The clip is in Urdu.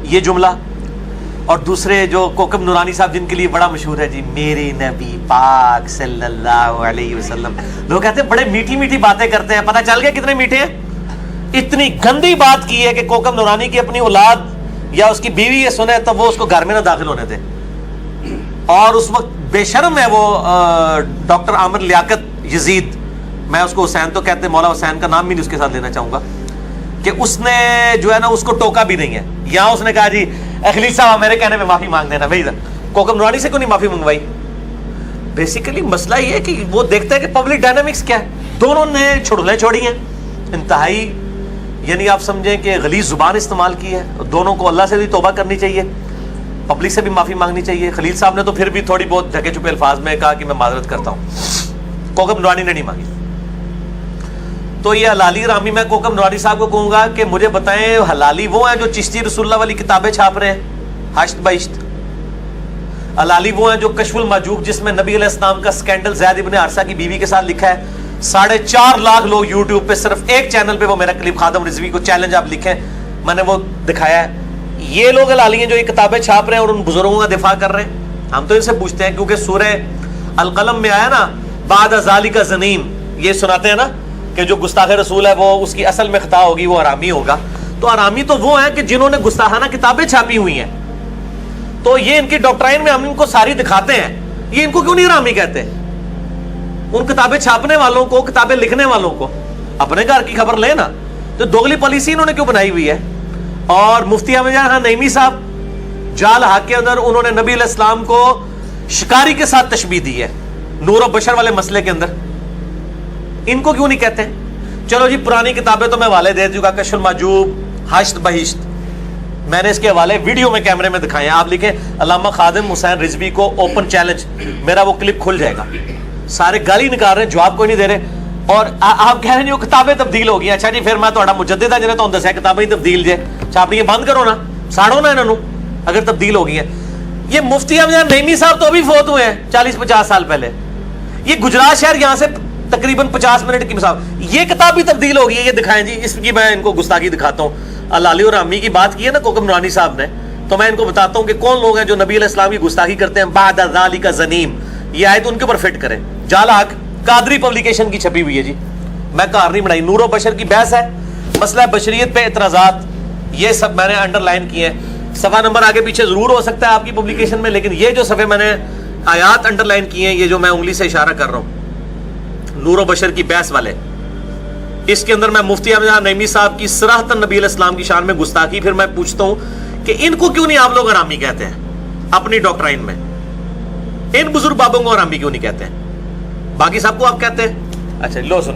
یہ جملہ. اور دوسرے جو کوکب نورانی صاحب جن کے لیے بڑا مشہور ہے جی, میرے نبی پاک صلی اللہ علیہ وسلم. لوگ کہتے ہیں بڑے میٹھی میٹھی باتیں کرتے ہیں, پتہ چل گیا کتنے میٹھے ہیں. اتنی گندی بات کی ہے کہ کوکب نورانی کی اپنی اولاد یا اس کی بیوی یہ سنے تو وہ اس کو گھر میں نہ داخل ہونے دے. اور اس وقت بے شرم ہے وہ ڈاکٹر عامر لیاقت یزید, میں اس کو حسین تو کہتے ہیں, مولا حسین کا نام بھی نہیں اس کے ساتھ لینا چاہوں گا, کہ اس نے جو ہے نا اس کو ٹوکا بھی نہیں ہے. یہاں اس نے کہا جی خلیل صاحب میرے کہنے میں معافی مانگ دینا. بھائی کوکب نورانی سے کیوں نہیں معافی منگوائی؟ بیسیکلی مسئلہ یہ ہے کہ وہ دیکھتا ہے کہ پبلک ڈائنامکس کیا ہے. دونوں نے چھڑلیں چھوڑی ہیں انتہائی, یعنی آپ سمجھیں کہ غلیظ زبان استعمال کی ہے. دونوں کو اللہ سے بھی توبہ کرنی چاہیے, پبلک سے بھی معافی مانگنی چاہیے. خلیل صاحب نے تو پھر بھی تھوڑی بہت ڈھکے چھپے الفاظ میں کہا کہ میں معذرت کرتا ہوں, کوکب نورانی نے نہیں مانگی. تو یہ حلالی رامی, میں کوکب نورانی صاحب کو کہوں گا کہ مجھے بتائیں حلالی وہ ہیں جو چشتی رسول اللہ والی کتابیں چھاپ رہے ہیں حشت بہشت؟ حلالی وہ ہیں جو کشف المحجوب جس میں نبی علیہ السلام کا سکینڈل زید ابن حارثہ کی بیوی کے ساتھ لکھا ہے, 4.5 لاکھ لوگ یوٹیوب پہ صرف ایک چینل پہ وہ میرا کلپ خادم رضوی کو چیلنج آپ لکھیں, میں نے وہ دکھایا ہے. یہ لوگ حلالی ہیں جو یہ کتابیں چھاپ رہے ہیں اور ان بزرگوں کا دفاع کر رہے ہیں. ہم تو ان سے پوچھتے ہیں کیونکہ سورہ القلم میں آیا نا بعد ذالک زنیم, یہ سناتے ہیں نا کہ جو گستاخ رسول ہے وہ اس کی اصل میں خطا ہوگی, وہ حرامی ہوگا. تو حرامی تو وہ ہیں کہ جنہوں نے گستاخانہ کتابیں چھاپی ہوئی ہیں. تو یہ ان کی ڈاکٹرائن میں ہم ان کو ساری دکھاتے ہیں, یہ ان کو کیوں نہیں حرامی کہتے؟ ان کتابیں چھاپنے والوں کو, کتابیں لکھنے والوں کو اپنے گھر کی خبر لیں نا. تو دوگلی پالیسی انہوں نے کیوں بنائی ہوئی ہے؟ اور مفتی احمد جان نعیمی صاحب جال حق کے اندر انہوں نے نبی علیہ السلام کو شکاری کے ساتھ تشبیہ دی ہے نور و بشر والے مسئلے کے اندر, ان کو کیوں نہیں کہتے؟ چلو جی پرانی کتابیں تو میں حوالے دے دوں گا, کشف المحجوب, حشت بہشت, میں نے اس کے حوالے ویڈیو میں کیمرے میں دکھائے ہیں. آپ لکھیں علامہ خادم حسین رضوی کو اوپن چیلنج, میرا وہ کلپ کھل جائے گا. سارے گالی نکال رہے ہیں, جواب کوئی نہیں دے رہے, اور آپ کہہ رہے ہیں وہ کتابیں تبدیل ہو گئی. اچھا جی پھر میں تھوڑا مجدد ہے جنہیں تو دسیا کتابیں ہی تبدیل جائے, چھاپنی بند کرو نا, ساڑو نا انہوں اگر تبدیل ہو گئی ہیں. یہ مفتی احمد نعیمی صاحب تو ابھی فوت ہوئے ہیں 40-50 سال پہلے. یہ گجرات شہر یہاں سے تقریباً 50 منٹ کی مسافت, یہ کتاب بھی تبدیل ہو گئی ہے. یہ دکھائیں جی, اس کی میں ان کو گستاخی دکھاتا ہوں. حلالی اور رامی کی بات کی ہے نا کوکب نورانی صاحب نے, تو میں ان کو بتاتا ہوں کہ کون لوگ ہیں جو نبی علیہ السلام کی گستاخی کرتے ہیں. بعد ذالک زنیم, یہ آیت ان کے اوپر فٹ کریں. جال حق قادری پبلیکیشن کی چھپی ہوئی ہے جی, میں کار نہیں بنائی. نور و بشر کی بحث ہے, مسئلہ بشریت پہ اعتراضات, یہ سب میں نے انڈر لائن کیے ہیں. صفحہ نمبر آگے پیچھے ضرور ہو سکتا ہے آپ کی پبلیکیشن میں, لیکن یہ جو صفحے میں نے آیات انڈر لائن کیے ہیں, یہ جو میں انگلی سے اشارہ کر رہا ہوں نور و بشر کی بحث والے, اس کے اندر میں مفتی احمد نعیمی صاحب کی صراحتاً نبی علیہ السلام کی شان میں گستاخی. پھر میں پوچھتا ہوں کہ ان کو کیوں نہیں آپ لوگ حرامی کہتے ہیں اپنی ڈاکٹرائن میں؟ ان بزرگ بابوں کو حرامی کیوں نہیں کہتے ہیں؟ باقی سب کو آپ کہتے ہیں. اچھا لو سنیں.